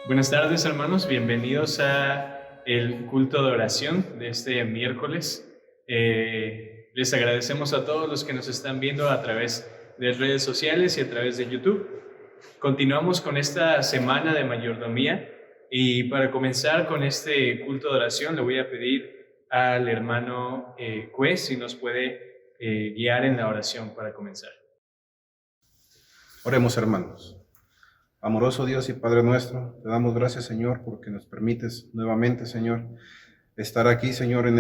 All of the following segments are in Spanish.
Buenas tardes, hermanos. Bienvenidos a el culto de oración de este miércoles. Les agradecemos a todos los que nos están viendo a través de redes sociales y a través de YouTube. Continuamos con esta semana de mayordomía y para comenzar con este culto de oración le voy a pedir al hermano Cue si nos puede guiar en la oración para comenzar. Oremos, hermanos. Amoroso Dios y Padre nuestro, te damos gracias, Señor, porque nos permites nuevamente, Señor, estar aquí, Señor,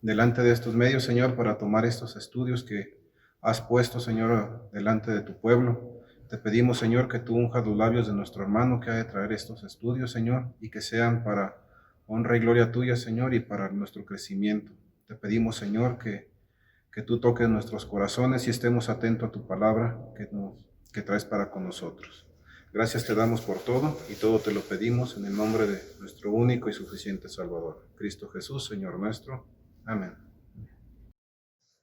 delante de estos medios, Señor, para tomar estos estudios que has puesto, Señor, delante de tu pueblo. Te pedimos, Señor, que tú unjas los labios de nuestro hermano que ha de traer estos estudios, Señor, y que sean para honra y gloria tuya, Señor, y para nuestro crecimiento. Te pedimos, Señor, que tú toques nuestros corazones y estemos atentos a tu palabra que traes para con nosotros. Gracias te damos por todo y todo te lo pedimos en el nombre de nuestro único y suficiente Salvador, Cristo Jesús, Señor nuestro. Amén.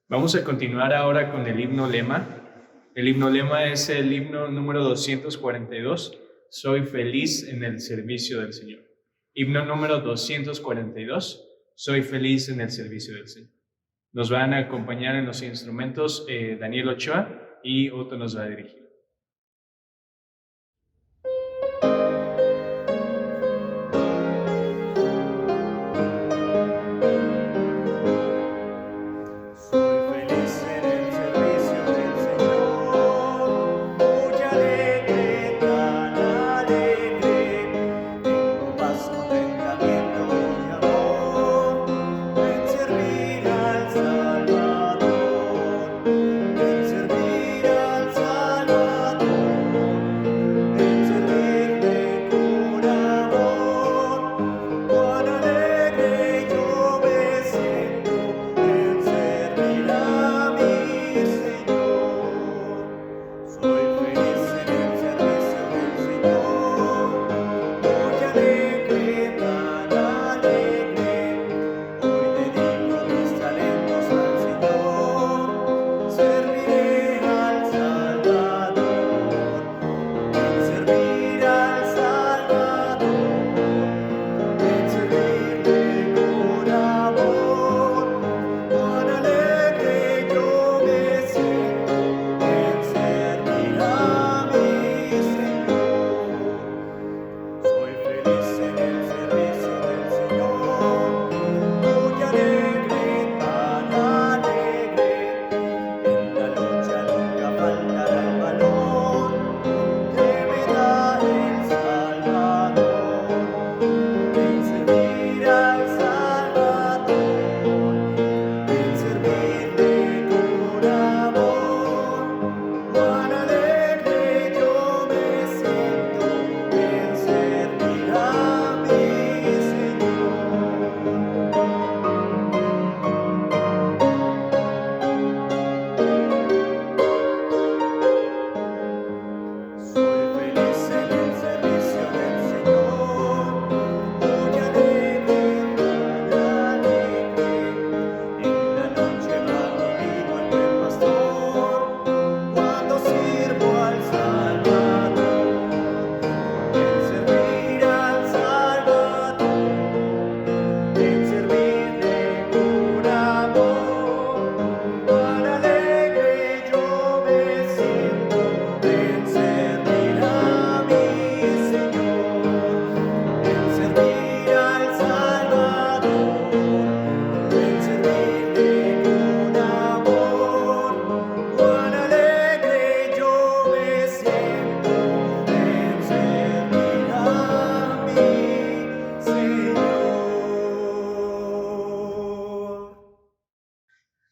Vamos a continuar ahora con el himno lema. El himno lema es el himno número 242, Soy feliz en el servicio del Señor. Himno número 242, Soy feliz en el servicio del Señor. Nos van a acompañar en los instrumentos Daniel Ochoa y Otto nos va a dirigir.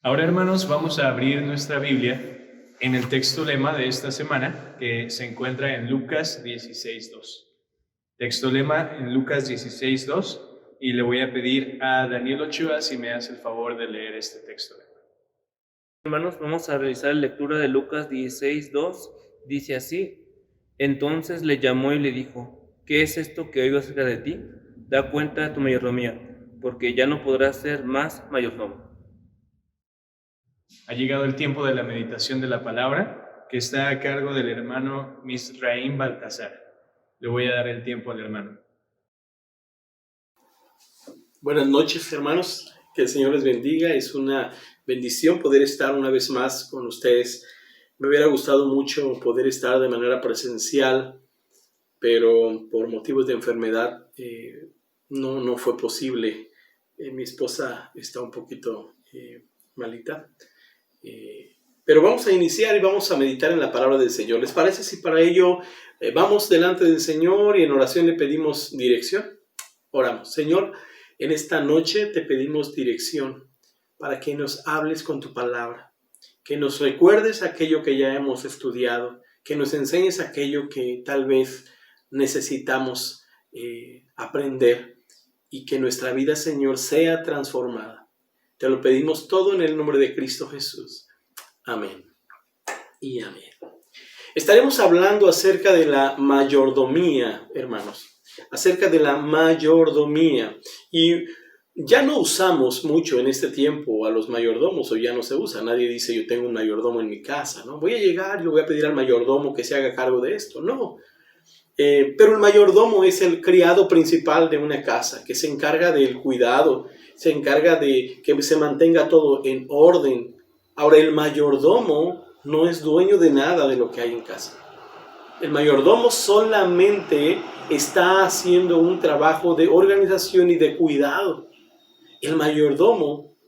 Ahora, hermanos, vamos a abrir nuestra Biblia en el texto lema de esta semana que se encuentra en Lucas 16:2. Texto lema en Lucas 16:2 y le voy a pedir a Daniel Ochoa si me hace el favor de leer este texto lema. Hermanos, vamos a realizar la lectura de Lucas 16:2. Dice así: Entonces le llamó y le dijo: ¿Qué es esto que oigo acerca de ti? Da cuenta de tu mayordomía, porque ya no podrás ser más mayordomo. Ha llegado el tiempo de la meditación de la palabra, que está a cargo del hermano Misraim Baltasar. Le voy a dar el tiempo al hermano. Buenas noches, hermanos. Que el Señor les bendiga. Es una bendición poder estar una vez más con ustedes. Me hubiera gustado mucho poder estar de manera presencial, pero por motivos de enfermedad no fue posible. Mi esposa está un poquito malita. Pero vamos a iniciar y vamos a meditar en la palabra del Señor. ¿Les parece si para ello vamos delante del Señor y en oración le pedimos dirección? Oramos. Señor, en esta noche te pedimos dirección para que nos hables con tu palabra, que nos recuerdes aquello que ya hemos estudiado, que nos enseñes aquello que tal vez necesitamos aprender y que nuestra vida, Señor, sea transformada. Te lo pedimos todo en el nombre de Cristo Jesús. Amén y amén. Estaremos hablando acerca de la mayordomía, hermanos. Acerca de la mayordomía. Y ya no usamos mucho en este tiempo a los mayordomos, o ya no se usa. Nadie dice yo tengo un mayordomo en mi casa, ¿no? Voy a llegar y le voy a pedir al mayordomo que se haga cargo de esto. No. Pero el mayordomo es el criado principal de una casa, que se encarga del cuidado, se encarga de que se mantenga todo en orden. Ahora, el mayordomo no es dueño de nada de lo que hay en casa. El mayordomo solamente está haciendo un trabajo de organización y de cuidado. El mayordomo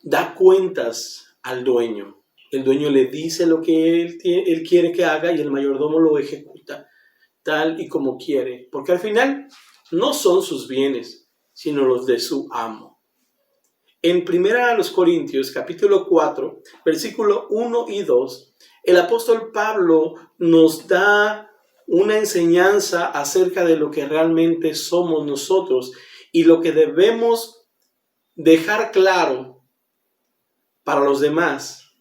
da cuentas al dueño. El dueño le dice lo que él quiere que haga y el mayordomo lo ejecuta tal y como quiere. Porque al final no son sus bienes, sino los de su amo. En 1 Corintios, capítulo 4, versículo 1 y 2, el apóstol Pablo nos da una enseñanza acerca de lo que realmente somos nosotros y lo que debemos dejar claro para los demás,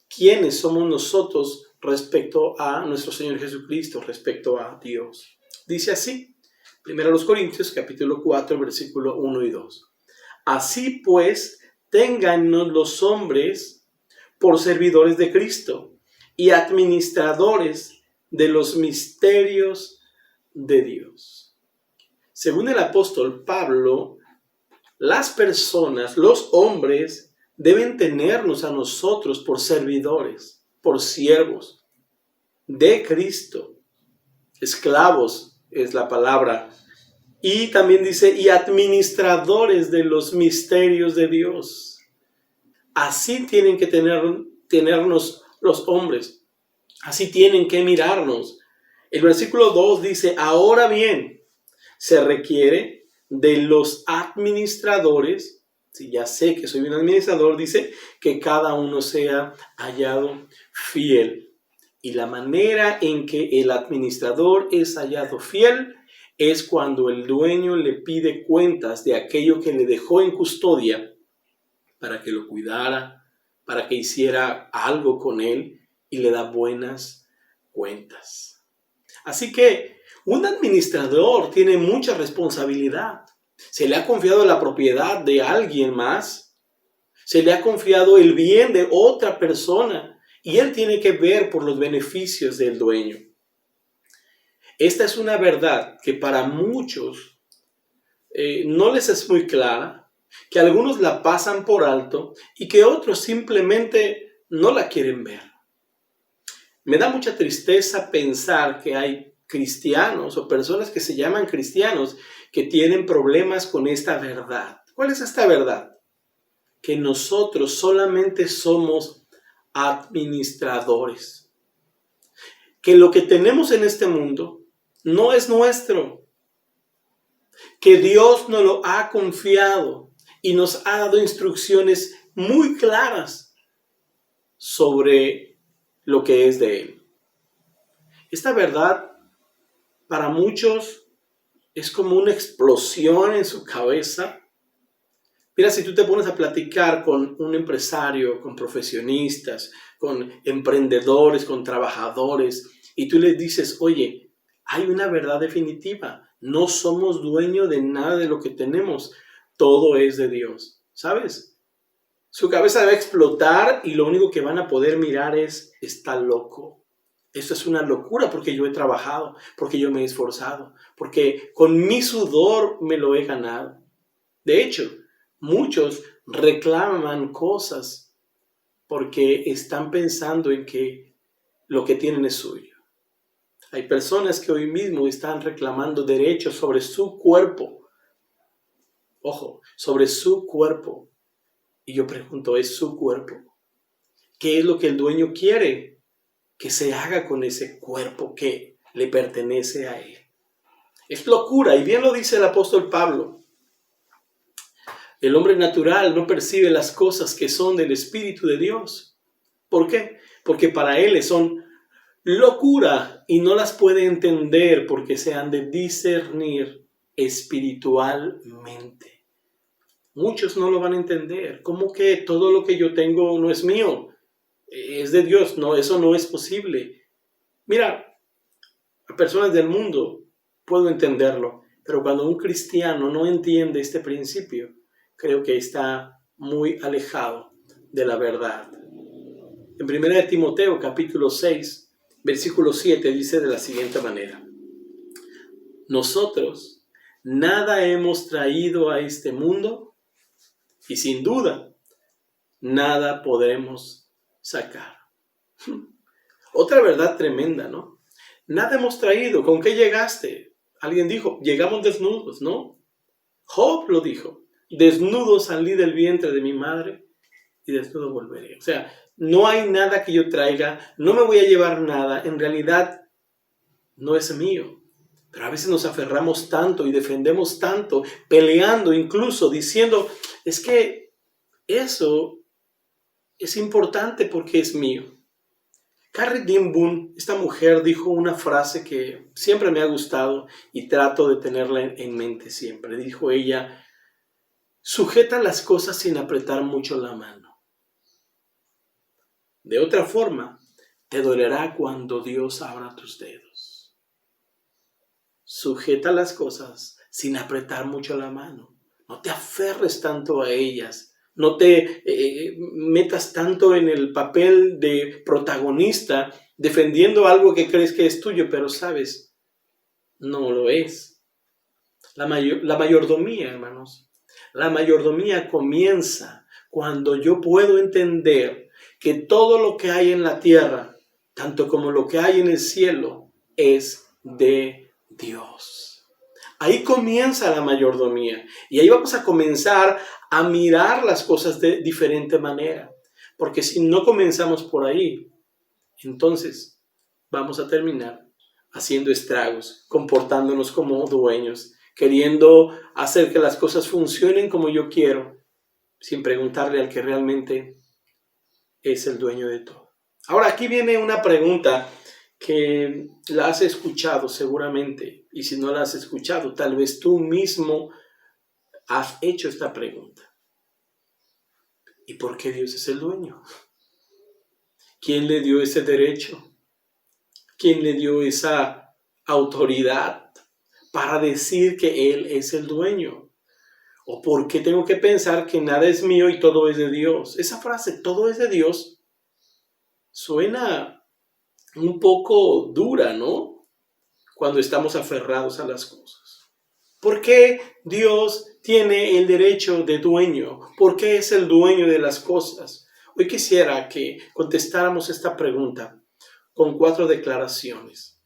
quiénes somos nosotros respecto a nuestro Señor Jesucristo, respecto a Dios. Dice así, 1 Corintios, capítulo 4, versículo 1 y 2. Así pues, téngannos los hombres por servidores de Cristo y administradores de los misterios de Dios. Según el apóstol Pablo, las personas, los hombres, deben tenernos a nosotros por servidores, por siervos de Cristo. Esclavos es la palabra. Y también dice, y administradores de los misterios de Dios. Así tienen que tenernos los hombres. Así tienen que mirarnos. El versículo 2 dice, ahora bien, se requiere de los administradores, si ya sé que soy un administrador, dice, que cada uno sea hallado fiel. Y la manera en que el administrador es hallado fiel es cuando el dueño le pide cuentas de aquello que le dejó en custodia para que lo cuidara, para que hiciera algo con él y le da buenas cuentas. Así que un administrador tiene mucha responsabilidad. Se le ha confiado la propiedad de alguien más, se le ha confiado el bien de otra persona y él tiene que ver por los beneficios del dueño. Esta es una verdad que para muchos no les es muy clara, que algunos la pasan por alto y que otros simplemente no la quieren ver. Me da mucha tristeza pensar que hay cristianos o personas que se llaman cristianos que tienen problemas con esta verdad. ¿Cuál es esta verdad? Que nosotros solamente somos administradores. Que lo que tenemos en este mundo no es nuestro, que Dios nos lo ha confiado y nos ha dado instrucciones muy claras sobre lo que es de Él. Esta verdad para muchos es como una explosión en su cabeza. Mira, si tú te pones a platicar con un empresario, con profesionistas, con emprendedores, con trabajadores, y tú les dices, oye, hay una verdad definitiva. No somos dueños de nada de lo que tenemos. Todo es de Dios. ¿Sabes? Su cabeza va a explotar y lo único que van a poder mirar es, está loco. Esto es una locura porque yo he trabajado, porque yo me he esforzado, porque con mi sudor me lo he ganado. De hecho, muchos reclaman cosas porque están pensando en que lo que tienen es suyo. Hay personas que hoy mismo están reclamando derechos sobre su cuerpo. Ojo, sobre su cuerpo. Y yo pregunto, ¿es su cuerpo? ¿Qué es lo que el dueño quiere que se haga con ese cuerpo que le pertenece a él? Es locura, y bien lo dice el apóstol Pablo. El hombre natural no percibe las cosas que son del Espíritu de Dios. ¿Por qué? Porque para él son locura y no las puede entender porque se han de discernir espiritualmente. Muchos no lo van a entender. ¿Cómo que todo lo que yo tengo no es mío? Es de Dios. No, eso no es posible. Mira, a personas del mundo puedo entenderlo, pero cuando un cristiano no entiende este principio, creo que está muy alejado de la verdad. En 1 Timoteo capítulo 6, versículo 7 dice de la siguiente manera: nosotros nada hemos traído a este mundo y sin duda nada podremos sacar. Otra verdad tremenda, ¿no? Nada hemos traído. ¿Con qué llegaste? Alguien dijo, llegamos desnudos, ¿no? Job lo dijo, desnudo salí del vientre de mi madre y desnudo volveré. O sea, no hay nada que yo traiga, no me voy a llevar nada, en realidad no es mío. Pero a veces nos aferramos tanto y defendemos tanto, peleando incluso, diciendo, es que eso es importante porque es mío. Carrie Dean Boone, esta mujer, dijo una frase que siempre me ha gustado y trato de tenerla en mente siempre. Dijo ella, sujeta las cosas sin apretar mucho la mano. De otra forma, te dolerá cuando Dios abra tus dedos. Sujeta las cosas sin apretar mucho la mano. No te aferres tanto a ellas. No te metas tanto en el papel de protagonista defendiendo algo que crees que es tuyo, pero sabes, no lo es. La mayordomía, hermanos, la mayordomía comienza cuando yo puedo entender que todo lo que hay en la tierra, tanto como lo que hay en el cielo, es de Dios. Ahí comienza la mayordomía y ahí vamos a comenzar a mirar las cosas de diferente manera. Porque si no comenzamos por ahí, entonces vamos a terminar haciendo estragos, comportándonos como dueños, queriendo hacer que las cosas funcionen como yo quiero, sin preguntarle al que realmente es el dueño de todo. Ahora aquí viene una pregunta que la has escuchado seguramente, y si no la has escuchado, tal vez tú mismo has hecho esta pregunta. ¿Y por qué Dios es el dueño? ¿Quién le dio ese derecho? ¿Quién le dio esa autoridad para decir que Él es el dueño? ¿O por qué tengo que pensar que nada es mío y todo es de Dios? Esa frase, todo es de Dios, suena un poco dura, ¿no? Cuando estamos aferrados a las cosas. ¿Por qué Dios tiene el derecho de dueño? ¿Por qué es el dueño de las cosas? Hoy quisiera que contestáramos esta pregunta con 4 declaraciones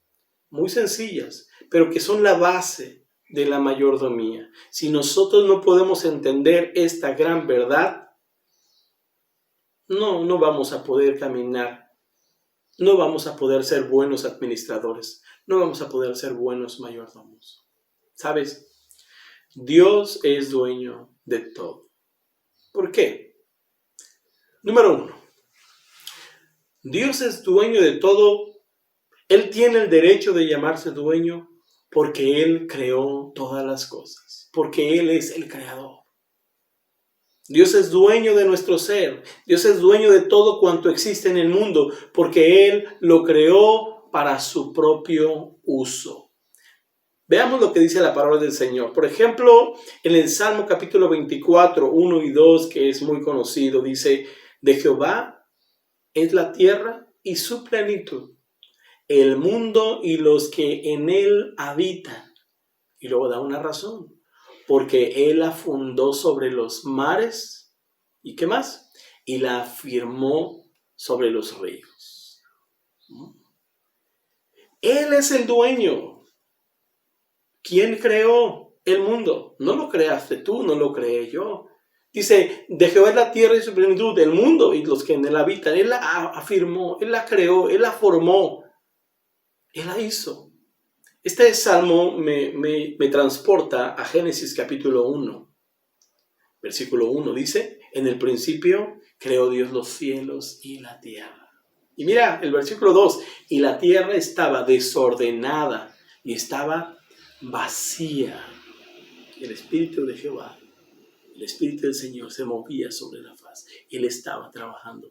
muy sencillas, pero que son la base de la mayordomía. Si nosotros no podemos entender esta gran verdad, no vamos a poder caminar. No vamos a poder ser buenos administradores. No vamos a poder ser buenos mayordomos. ¿Sabes? Dios es dueño de todo. ¿Por qué? Número 1. Dios es dueño de todo. Él tiene el derecho de llamarse dueño porque Él creó todas las cosas. Porque Él es el creador. Dios es dueño de nuestro ser. Dios es dueño de todo cuanto existe en el mundo porque Él lo creó para su propio uso. Veamos lo que dice la palabra del Señor. Por ejemplo, en el Salmo capítulo 24, 1 y 2, que es muy conocido, dice, de Jehová es la tierra y su plenitud, el mundo y los que en él habitan. Y luego da una razón. Porque él la fundó sobre los mares. ¿Y qué más? Y la afirmó sobre los ríos. Él es el dueño. ¿Quién creó el mundo? No lo creaste tú, no lo creé yo. Dice, de Jehová es la tierra y su plenitud, el mundo y los que en él habitan. Él la afirmó, él la creó, él la formó, él la hizo. Este salmo me transporta a Génesis capítulo 1, versículo 1. Dice, en el principio creó Dios los cielos y la tierra. Y mira el versículo 2, y la tierra estaba desordenada y estaba vacía. El Espíritu de Jehová, el Espíritu del Señor se movía sobre la faz. Él estaba trabajando.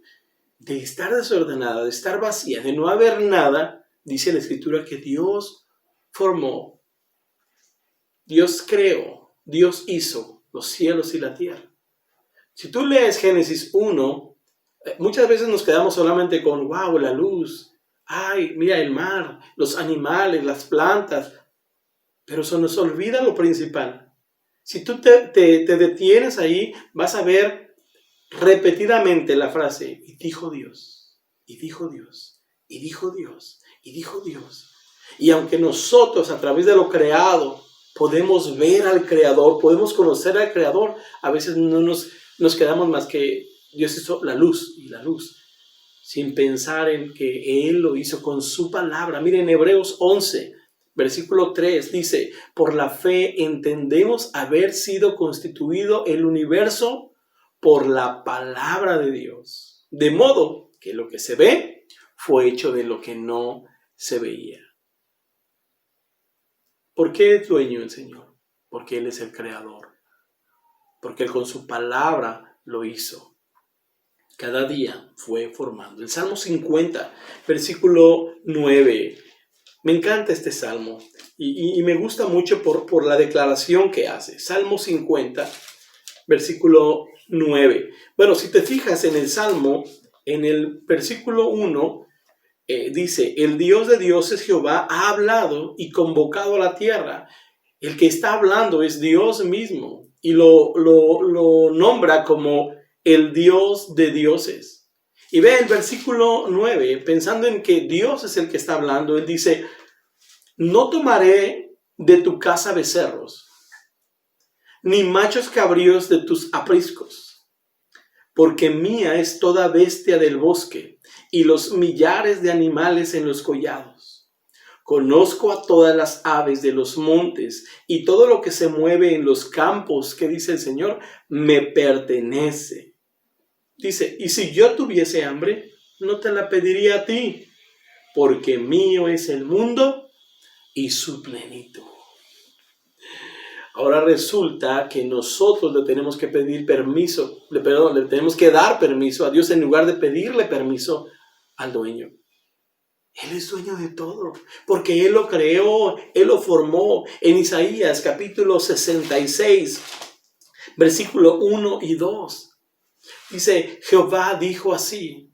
De estar desordenada, de estar vacía, de no haber nada, dice la Escritura que Dios formó, Dios creó, Dios hizo los cielos y la tierra. Si tú lees Génesis 1, muchas veces nos quedamos solamente con, wow, la luz, ay, mira el mar, los animales, las plantas, pero se nos olvida lo principal. Si tú te detienes ahí, vas a ver repetidamente la frase, y dijo Dios, y dijo Dios, y dijo Dios, y dijo Dios. Y aunque nosotros a través de lo creado podemos ver al Creador, podemos conocer al Creador, a veces no nos quedamos más que Dios hizo la luz y la luz, sin pensar en que Él lo hizo con su palabra. Miren, Hebreos 11, versículo 3 dice, por la fe entendemos haber sido constituido el universo por la palabra de Dios, de modo que lo que se ve fue hecho de lo que no se veía. ¿Por qué es dueño el Señor? Porque Él es el creador. Porque Él con su palabra lo hizo. Cada día fue formando. El Salmo 50, versículo 9. Me encanta este salmo y me gusta mucho por la declaración que hace. Salmo 50, versículo 9. Bueno, si te fijas en el Salmo, en el versículo 1, dice, el Dios de dioses Jehová ha hablado y convocado a la tierra. El que está hablando es Dios mismo y lo nombra como el Dios de dioses. Y ve el versículo 9, pensando en que Dios es el que está hablando, él dice, no tomaré de tu casa becerros, ni machos cabríos de tus apriscos, porque mía es toda bestia del bosque y los millares de animales en los collados. Conozco a todas las aves de los montes y todo lo que se mueve en los campos, que dice el Señor, me pertenece. Dice, y si yo tuviese hambre, no te la pediría a ti, porque mío es el mundo y su plenitud. Ahora resulta que nosotros le tenemos que pedir permiso, le tenemos que dar permiso a Dios en lugar de pedirle permiso al dueño. Él es dueño de todo, porque Él lo creó, Él lo formó. En Isaías capítulo 66, versículo 1 y 2. Dice, Jehová dijo así,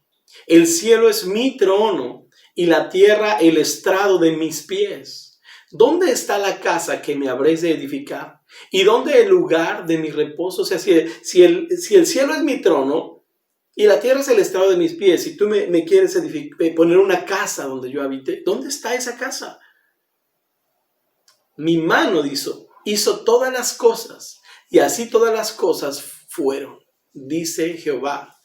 el cielo es mi trono y la tierra el estrado de mis pies. ¿Dónde está la casa que me habréis de edificar? ¿Y dónde el lugar de mi reposo? O sea, si el cielo es mi trono y la tierra es el estrado de mis pies, y tú me quieres poner una casa donde yo habite, ¿dónde está esa casa? Mi mano hizo todas las cosas, y así todas las cosas fueron, dice Jehová.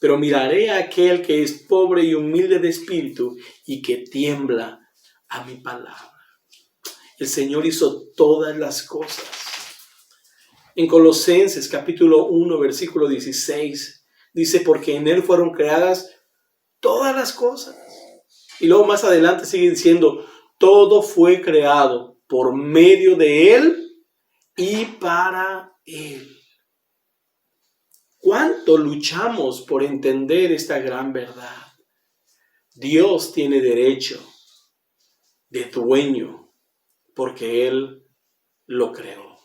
Pero miraré a aquel que es pobre y humilde de espíritu y que tiembla a mi palabra. El Señor hizo todas las cosas. En Colosenses capítulo 1, versículo 16, dice, porque en Él fueron creadas todas las cosas. Y luego más adelante sigue diciendo, todo fue creado por medio de Él y para Él. ¿Cuánto luchamos por entender esta gran verdad? Dios tiene derecho de dueño porque Él lo creó,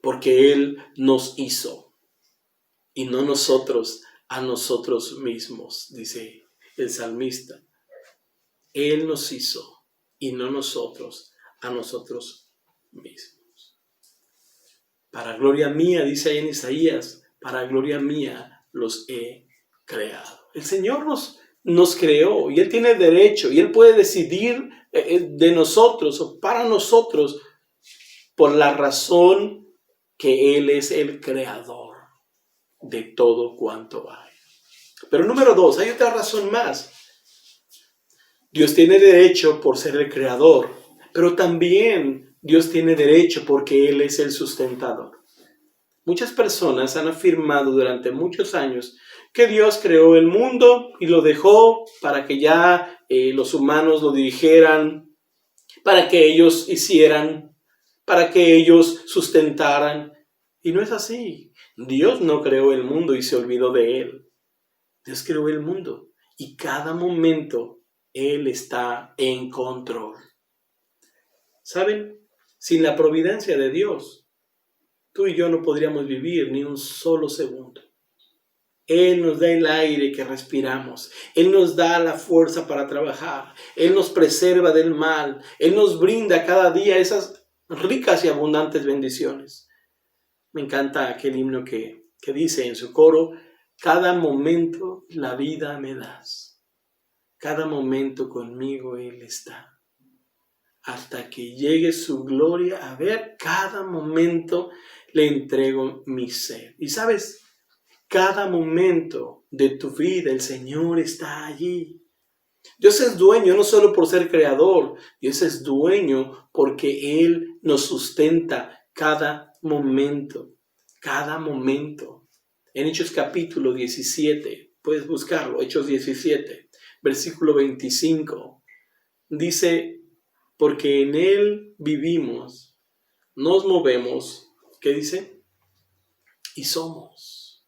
porque Él nos hizo y no nosotros a nosotros mismos, dice el salmista. Él nos hizo y no nosotros a nosotros mismos. Para gloria mía, dice ahí en Isaías, para gloria mía los he creado. El Señor nos creó y Él tiene derecho y Él puede decidir de nosotros o para nosotros por la razón que Él es el creador de todo cuanto hay. Pero número 2, hay otra razón más. Dios tiene derecho por ser el creador, pero también Dios tiene derecho porque Él es el sustentador. Muchas personas han afirmado durante muchos años que Dios creó el mundo y lo dejó para que ya los humanos lo dirigieran, para que ellos hicieran, para que ellos sustentaran. Y no es así. Dios no creó el mundo y se olvidó de él. Dios creó el mundo y cada momento Él está en control. ¿Saben? Sin la providencia de Dios, tú y yo no podríamos vivir ni un solo segundo. Él nos da el aire que respiramos. Él nos da la fuerza para trabajar. Él nos preserva del mal. Él nos brinda cada día esas ricas y abundantes bendiciones. Me encanta aquel himno que dice en su coro: cada momento la vida me das. Cada momento conmigo Él está. Hasta que llegue su gloria a ver, cada momento le entrego mi ser. Y sabes, cada momento de tu vida el Señor está allí. Dios es dueño no solo por ser creador, Dios es dueño porque Él nos sustenta cada momento, cada momento. En Hechos capítulo 17, puedes buscarlo, Hechos 17, versículo 25, dice: porque en Él vivimos, nos movemos, ¿qué dice? Y somos.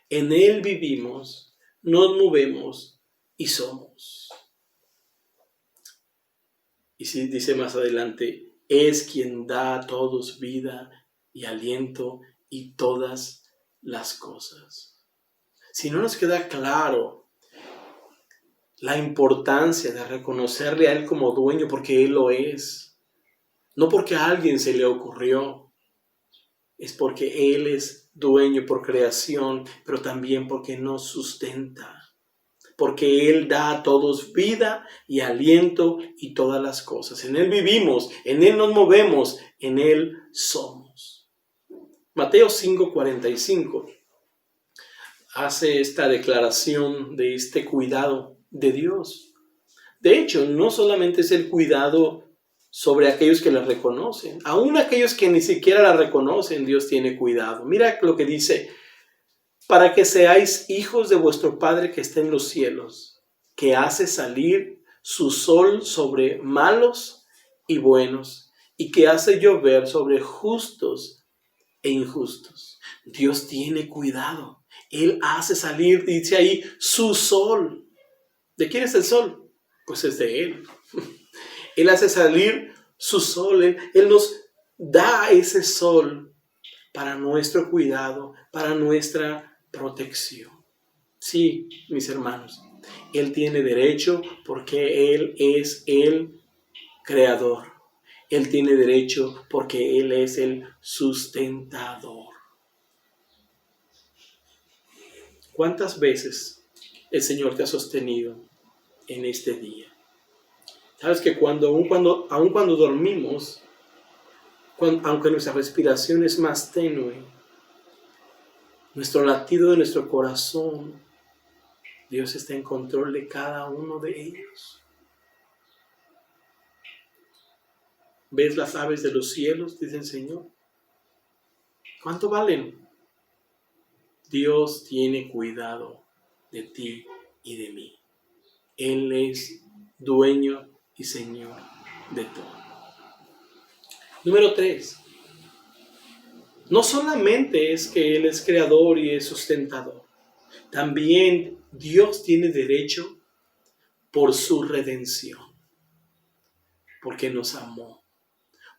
En Él vivimos, nos movemos y somos. Y si dice más adelante: es quien da a todos vida y aliento y todas las cosas. Si no nos queda claro la importancia de reconocerle a Él como dueño, porque Él lo es, no porque a alguien se le ocurrió, es porque Él es dueño por creación, pero también porque nos sustenta, porque Él da a todos vida y aliento y todas las cosas. En Él vivimos, en Él nos movemos, en Él somos. Mateo 5:45 hace esta declaración de este cuidado de Dios. De hecho, no solamente es el cuidado sobre aquellos que la reconocen, aún aquellos que ni siquiera la reconocen, Dios tiene cuidado. Mira lo que dice: para que seáis hijos de vuestro Padre que está en los cielos, que hace salir su sol sobre malos y buenos, y que hace llover sobre justos e injustos. Dios tiene cuidado. Él hace salir, dice ahí, su sol. ¿De quién es el sol? Pues es de Él. Él hace salir su sol. Él nos da ese sol para nuestro cuidado, para nuestra protección. Sí, mis hermanos, Él tiene derecho porque Él es el creador. Él tiene derecho porque Él es el sustentador. ¿Cuántas veces el Señor te ha sostenido en este día? Sabes que aun cuando dormimos, aunque nuestra respiración es más tenue, nuestro latido de nuestro corazón, Dios está en control de cada uno de ellos. ¿Ves las aves de los cielos?, dice el Señor. ¿Cuánto valen? Dios tiene cuidado de ti y de mí. Él es dueño y Señor de todo. Número 3. No solamente es que Él es creador y es sustentador. También Dios tiene derecho por su redención. Porque nos amó.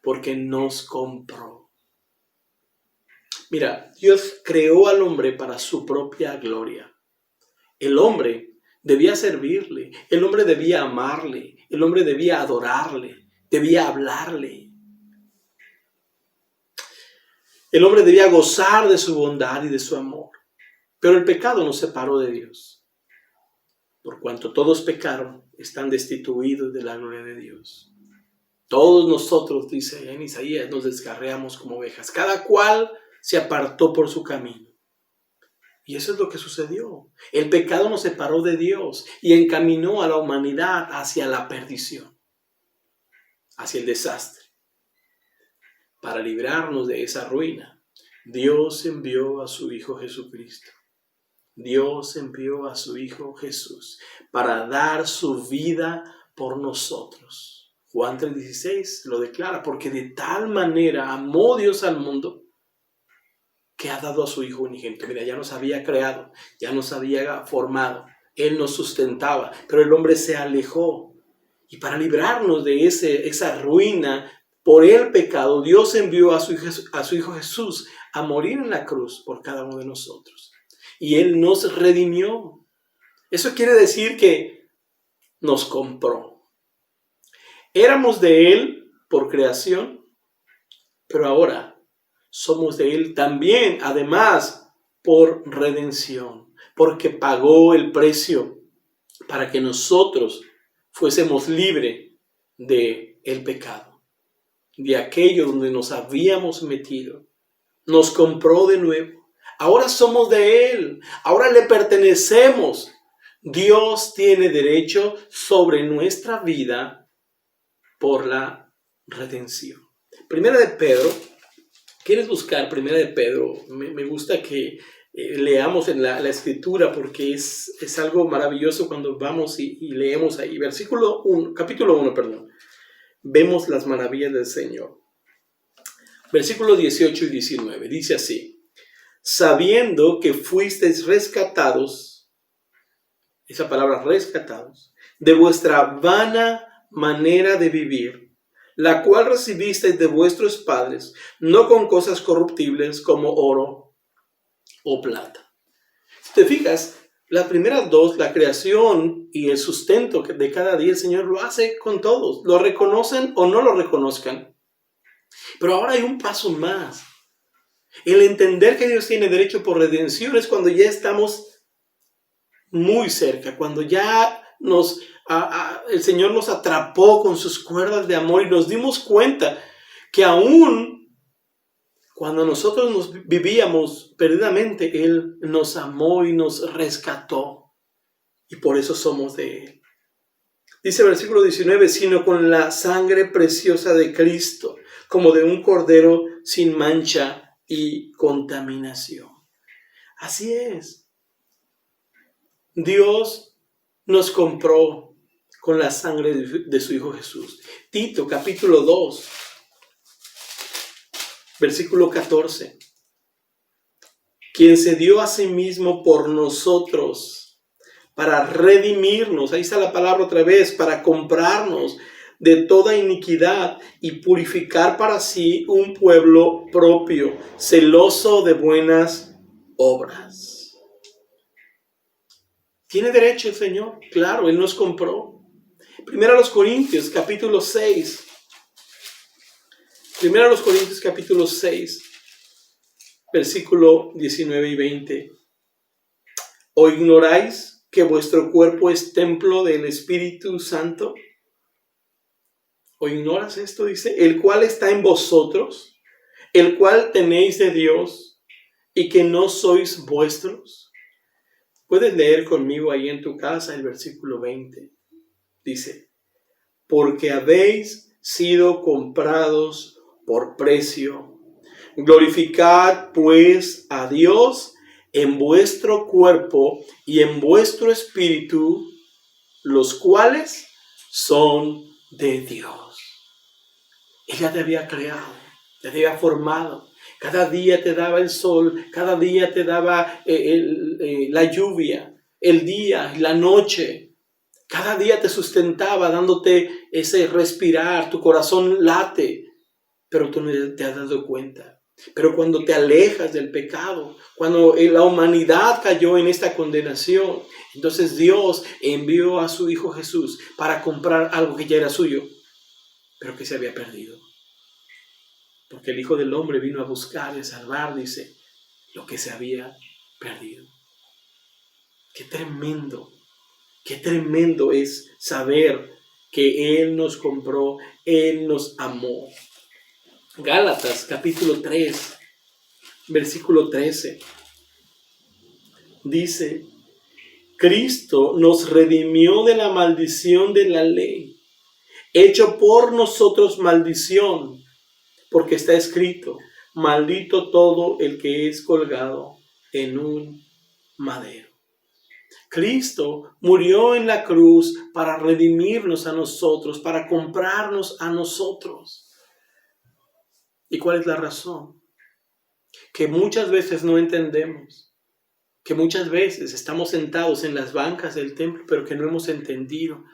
Porque nos compró. Mira, Dios creó al hombre para su propia gloria. El hombre debía servirle, el hombre debía amarle, el hombre debía adorarle, debía hablarle. El hombre debía gozar de su bondad y de su amor. Pero el pecado nos separó de Dios. Por cuanto todos pecaron, están destituidos de la gloria de Dios. Todos nosotros, dice en Isaías, nos descarriamos como ovejas. Cada cual se apartó por su camino. Y eso es lo que sucedió. El pecado nos separó de Dios y encaminó a la humanidad hacia la perdición, hacia el desastre. Para librarnos de esa ruina, Dios envió a su Hijo Jesucristo. Dios envió a su Hijo Jesús para dar su vida por nosotros. Juan 3:16 lo declara, porque de tal manera amó Dios al mundo que ha dado a su Hijo unigénito. Mira, ya nos había creado, ya nos había formado, Él nos sustentaba, pero el hombre se alejó. Y para librarnos de esa ruina por el pecado, Dios envió a su Hijo Jesús a morir en la cruz por cada uno de nosotros. Y Él nos redimió. Eso quiere decir que nos compró. Éramos de Él por creación, pero ahora somos de Él también, además, por redención, porque pagó el precio para que nosotros fuésemos libres del pecado, de aquello donde nos habíamos metido. Nos compró de nuevo. Ahora somos de Él, ahora le pertenecemos. Dios tiene derecho sobre nuestra vida por la redención. Primera de Pedro, ¿quieres buscar Primera de Pedro? Me gusta que leamos en la escritura porque es algo maravilloso cuando vamos y leemos ahí. Capítulo 1, vemos las maravillas del Señor. Versículos 18 y 19, dice así: sabiendo que fuisteis rescatados, esa palabra rescatados, de vuestra vana manera de vivir, la cual recibisteis de vuestros padres, no con cosas corruptibles como oro o plata. Si te fijas, las primeras dos, la creación y el sustento de cada día, el Señor lo hace con todos, lo reconocen o no lo reconozcan. Pero ahora hay un paso más. El entender que Dios tiene derecho por redención es cuando ya estamos muy cerca, cuando ya el Señor nos atrapó con sus cuerdas de amor y nos dimos cuenta que aún cuando nosotros vivíamos perdidamente, Él nos amó y nos rescató y por eso somos de Él. Dice el versículo 19, sino con la sangre preciosa de Cristo, como de un cordero sin mancha y contaminación. Así es. Dios nos compró con la sangre de su Hijo Jesús. Tito, capítulo 2, versículo 14. Quien se dio a sí mismo por nosotros para redimirnos, ahí está la palabra otra vez, para comprarnos de toda iniquidad y purificar para sí un pueblo propio, celoso de buenas obras. ¿Tiene derecho el Señor? Claro, Él nos compró. Primero a los Corintios, capítulo 6. Primero a los Corintios, capítulo 6, versículo 19 y 20. ¿O ignoráis que vuestro cuerpo es templo del Espíritu Santo? ¿O ignoras esto? Dice, el cual está en vosotros, el cual tenéis de Dios y que no sois vuestros. Puedes leer conmigo ahí en tu casa el versículo 20. Dice, porque habéis sido comprados por precio. Glorificad pues a Dios en vuestro cuerpo y en vuestro espíritu, los cuales son de Dios. Ella te había creado, te había formado. Cada día te daba el sol, cada día te daba la lluvia, el día y la noche. Cada día te sustentaba dándote ese respirar, tu corazón late, pero tú no te has dado cuenta. Pero cuando te alejas del pecado, cuando la humanidad cayó en esta condenación, entonces Dios envió a su Hijo Jesús para comprar algo que ya era suyo, pero que se había perdido. Porque el Hijo del Hombre vino a buscar y a salvar, dice, lo que se había perdido. Qué tremendo es saber que Él nos compró, Él nos amó. Gálatas capítulo 3, versículo 13. Dice, Cristo nos redimió de la maldición de la ley, hecho por nosotros maldición, porque está escrito, maldito todo el que es colgado en un madero. Cristo murió en la cruz para redimirnos a nosotros, para comprarnos a nosotros. ¿Y cuál es la razón? Que muchas veces no entendemos, que muchas veces estamos sentados en las bancas del templo, pero que no hemos entendido,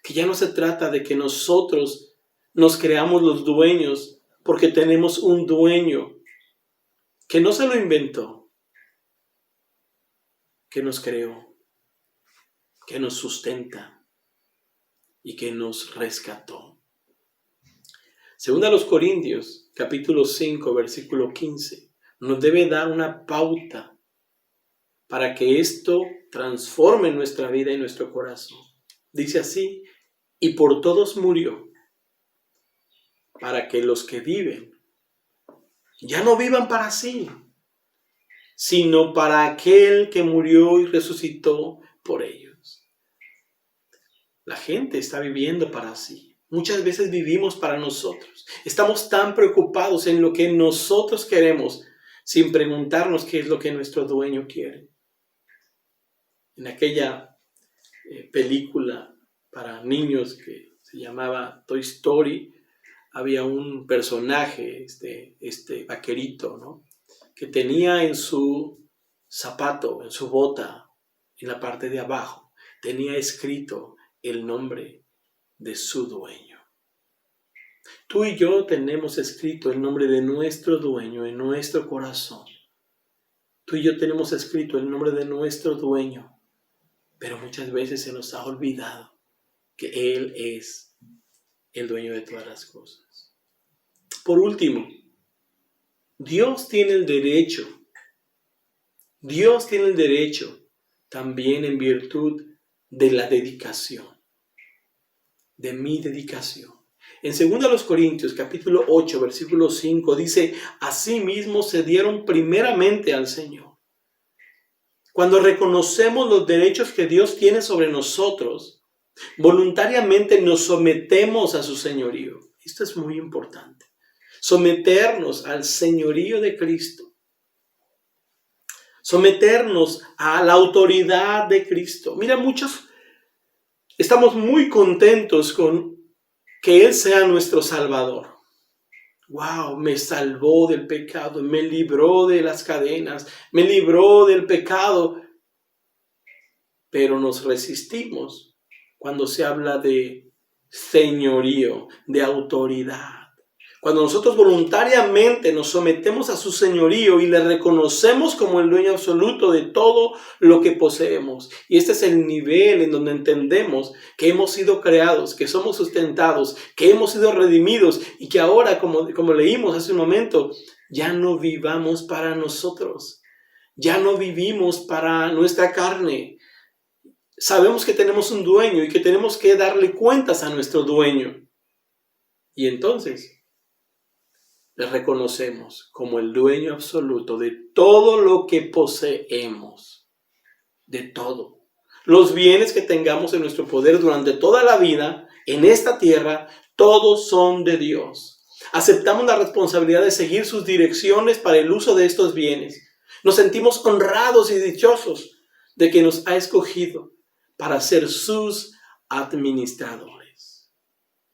que ya no se trata de que nosotros nos creamos los dueños, porque tenemos un dueño que no se lo inventó, que nos creó, que nos sustenta y que nos rescató. Según a los Corintios, capítulo 5, versículo 15, nos debe dar una pauta para que esto transforme nuestra vida y nuestro corazón. Dice así, y por todos murió, para que los que viven ya no vivan para sí, sino para aquel que murió y resucitó por ellos. La gente está viviendo para sí. Muchas veces vivimos para nosotros. Estamos tan preocupados en lo que nosotros queremos sin preguntarnos qué es lo que nuestro dueño quiere. En aquella película para niños que se llamaba Toy Story, había un personaje, este vaquerito, ¿no? Que tenía en su zapato, en su bota, en la parte de abajo, tenía escrito el nombre de su dueño. Tú y yo tenemos escrito el nombre de nuestro dueño en nuestro corazón. Tú y yo tenemos escrito el nombre de nuestro dueño, pero muchas veces se nos ha olvidado que Él es el dueño de todas las cosas. Por último, Dios tiene el derecho también en virtud de la dedicación, de mi dedicación. En 2 Corintios capítulo 8, versículo 5 dice, asimismo se dieron primeramente al Señor. Cuando reconocemos los derechos que Dios tiene sobre nosotros, voluntariamente nos sometemos a su señorío. Esto es muy importante. Someternos al señorío de Cristo. Someternos a la autoridad de Cristo. Mira, muchos estamos muy contentos con que Él sea nuestro Salvador. Wow, me salvó del pecado, me libró de las cadenas, me libró del pecado. Pero nos resistimos cuando se habla de señorío, de autoridad. Cuando nosotros voluntariamente nos sometemos a su señorío y le reconocemos como el dueño absoluto de todo lo que poseemos. Y este es el nivel en donde entendemos que hemos sido creados, que somos sustentados, que hemos sido redimidos y que ahora, como leímos hace un momento, ya no vivamos para nosotros. Ya no vivimos para nuestra carne. Sabemos que tenemos un dueño y que tenemos que darle cuentas a nuestro dueño. Y entonces le reconocemos como el dueño absoluto de todo lo que poseemos, de todo. Los bienes que tengamos en nuestro poder durante toda la vida, en esta tierra, todos son de Dios. Aceptamos la responsabilidad de seguir sus direcciones para el uso de estos bienes. Nos sentimos honrados y dichosos de que nos ha escogido para ser sus administradores.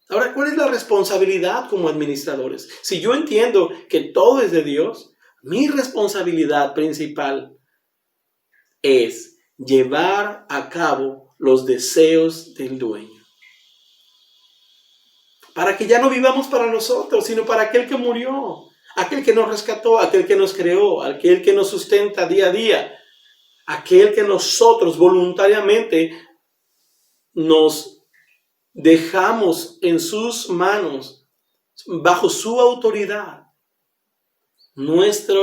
Ahora, ¿cuál es la responsabilidad como administradores? Si yo entiendo que todo es de Dios, mi responsabilidad principal es llevar a cabo los deseos del dueño. Para que ya no vivamos para nosotros, sino para aquel que murió. aquel que nos rescató, aquel que nos creó, aquel que nos sustenta día a día, aquel que nosotros voluntariamente nos dejamos en sus manos, bajo su autoridad. Nuestra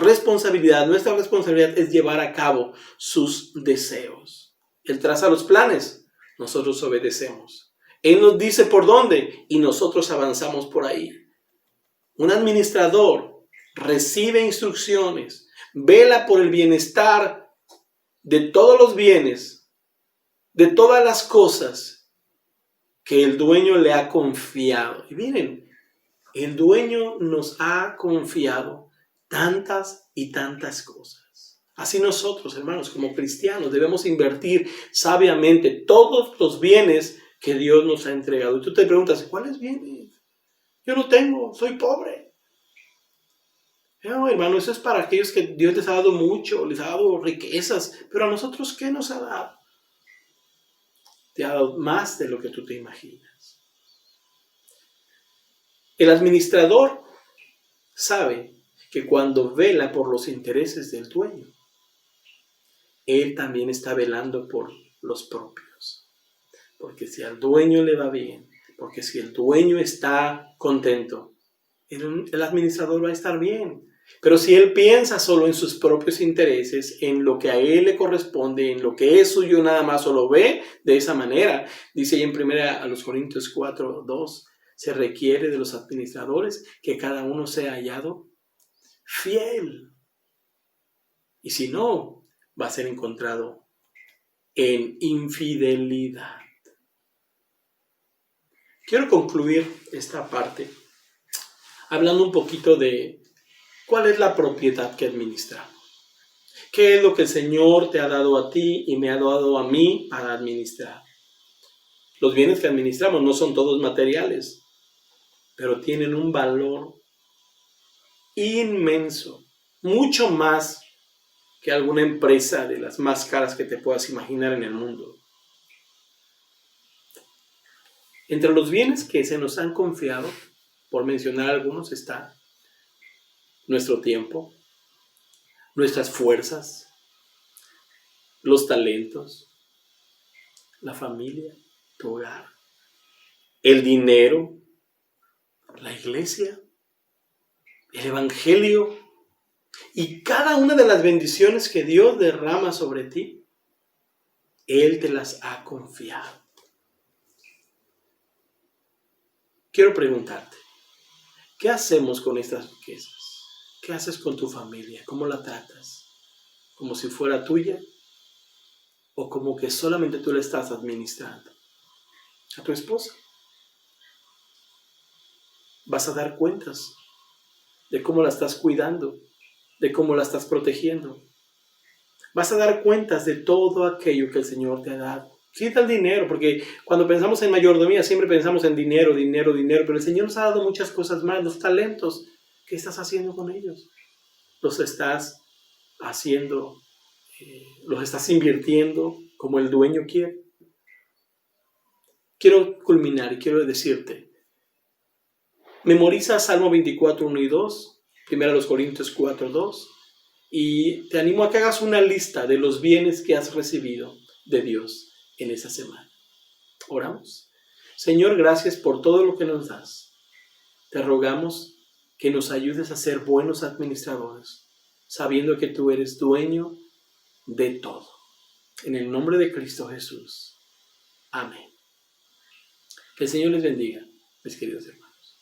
responsabilidad es llevar a cabo sus deseos. Él traza los planes, nosotros obedecemos. Él nos dice por dónde y nosotros avanzamos por ahí. Un administrador recibe instrucciones, vela por el bienestar de todos los bienes, de todas las cosas que el dueño le ha confiado. Y miren, el dueño nos ha confiado tantas y tantas cosas. Así nosotros, hermanos, como cristianos, debemos invertir sabiamente todos los bienes que Dios nos ha entregado. Y tú te preguntas, ¿cuáles bienes? Yo no tengo, soy pobre. No, hermano, eso es para aquellos que Dios les ha dado mucho, les ha dado riquezas. Pero a nosotros, ¿qué nos ha dado? Te ha dado más de lo que tú te imaginas. El administrador sabe que cuando vela por los intereses del dueño, él también está velando por los propios. Porque si al dueño le va bien, porque si el dueño está contento, el administrador va a estar bien. Pero si él piensa solo en sus propios intereses, en lo que a él le corresponde, en lo que es suyo nada más, o lo ve de esa manera, dice ahí en 1 Corintios 4:2, se requiere de los administradores que cada uno sea hallado fiel. Y si no, va a ser encontrado en infidelidad. Quiero concluir esta parte hablando un poquito de cuál es la propiedad que administramos. ¿Qué es lo que el Señor te ha dado a ti y me ha dado a mí para administrar? Los bienes que administramos no son todos materiales, pero tienen un valor inmenso, mucho más que alguna empresa de las más caras que te puedas imaginar en el mundo. Entre los bienes que se nos han confiado, por mencionar algunos, está nuestro tiempo, nuestras fuerzas, los talentos, la familia, tu hogar, el dinero, la iglesia, el evangelio y cada una de las bendiciones que Dios derrama sobre ti, Él te las ha confiado. Quiero preguntarte, ¿qué hacemos con estas riquezas? ¿Qué haces con tu familia? ¿Cómo la tratas? ¿Como si fuera tuya? ¿O como que solamente tú la estás administrando? ¿A tu esposa? Vas a dar cuentas de cómo la estás cuidando, de cómo la estás protegiendo. Vas a dar cuentas de todo aquello que el Señor te ha dado. Quita el dinero, porque cuando pensamos en mayordomía siempre pensamos en dinero, dinero, dinero, pero el Señor nos ha dado muchas cosas más, los talentos. ¿Qué estás haciendo con ellos? ¿Los estás haciendo, los estás invirtiendo como el dueño quiere? Quiero culminar y quiero decirte, memoriza Salmo 24, 1 y 2, 1 Corintios 4, 2, y te animo a que hagas una lista de los bienes que has recibido de Dios en esa semana. Oramos. Señor, gracias por todo lo que nos das. Te rogamos que nos ayudes a ser buenos administradores, sabiendo que tú eres dueño de todo. En el nombre de Cristo Jesús. Amén. Que el Señor les bendiga, mis queridos hermanos.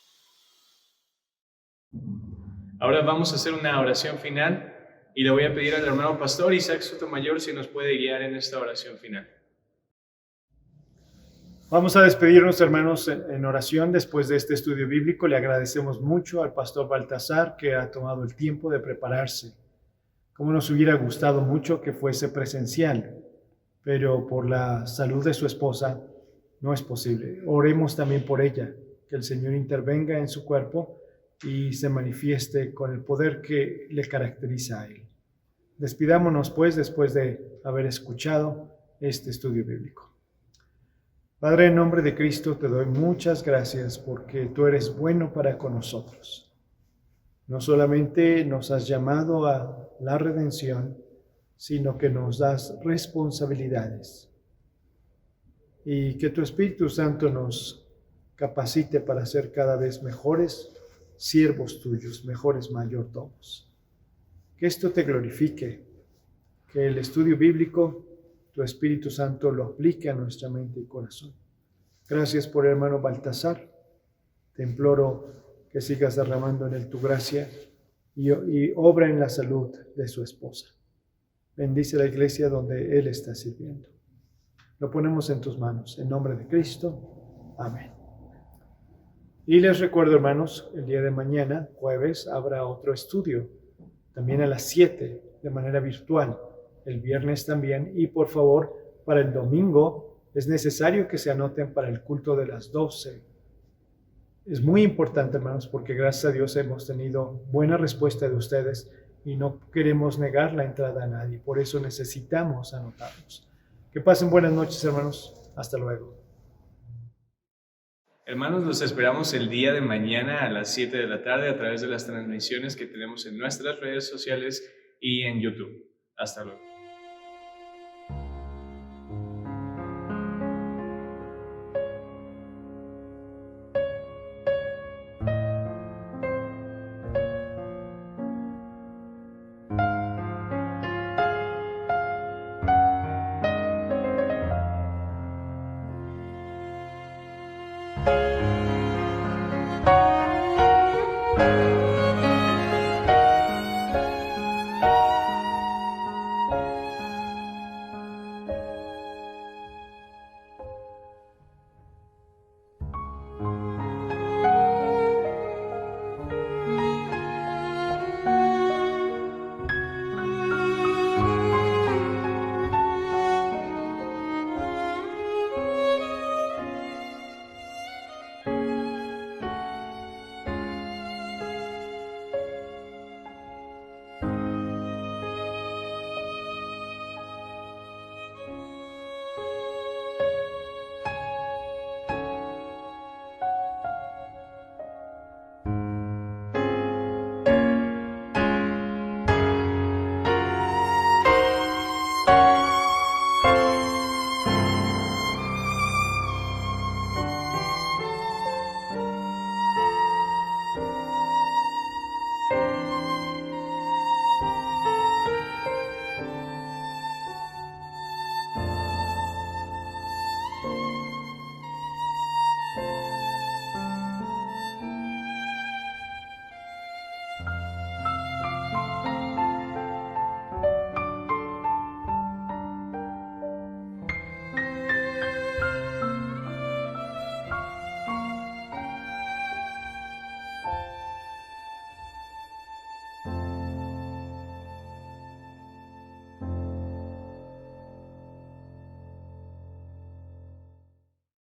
Ahora vamos a hacer una oración final y le voy a pedir al hermano pastor Isaac Sotomayor si nos puede guiar en esta oración final. Vamos a despedirnos, hermanos, en oración después de este estudio bíblico. Le agradecemos mucho al pastor Baltasar que ha tomado el tiempo de prepararse. Como nos hubiera gustado mucho que fuese presencial, pero por la salud de su esposa no es posible. Oremos también por ella, que el Señor intervenga en su cuerpo y se manifieste con el poder que le caracteriza a él. Despidámonos, pues, después de haber escuchado este estudio bíblico. Padre, en nombre de Cristo te doy muchas gracias porque tú eres bueno para con nosotros. No solamente nos has llamado a la redención, sino que nos das responsabilidades. Y que tu Espíritu Santo nos capacite para ser cada vez mejores siervos tuyos, mejores mayordomos. Que esto te glorifique, que el estudio bíblico, tu Espíritu Santo lo aplique a nuestra mente y corazón. Gracias por el hermano Baltasar. Te imploro que sigas derramando en él tu gracia y obra en la salud de su esposa. Bendice la iglesia donde él está sirviendo. Lo ponemos en tus manos, en nombre de Cristo. Amén. Y les recuerdo, hermanos, el día de mañana, jueves, habrá otro estudio, también a las 7, de manera virtual. El viernes también. Y por favor, para el domingo es necesario que se anoten para el culto de las 12. Es muy importante, hermanos, porque gracias a Dios hemos tenido buena respuesta de ustedes y no queremos negar la entrada a nadie. Por eso necesitamos anotarnos. Que pasen buenas noches, hermanos. Hasta luego. Hermanos, los esperamos el día de mañana a las 7 de la tarde a través de las transmisiones que tenemos en nuestras redes sociales y en YouTube. Hasta luego.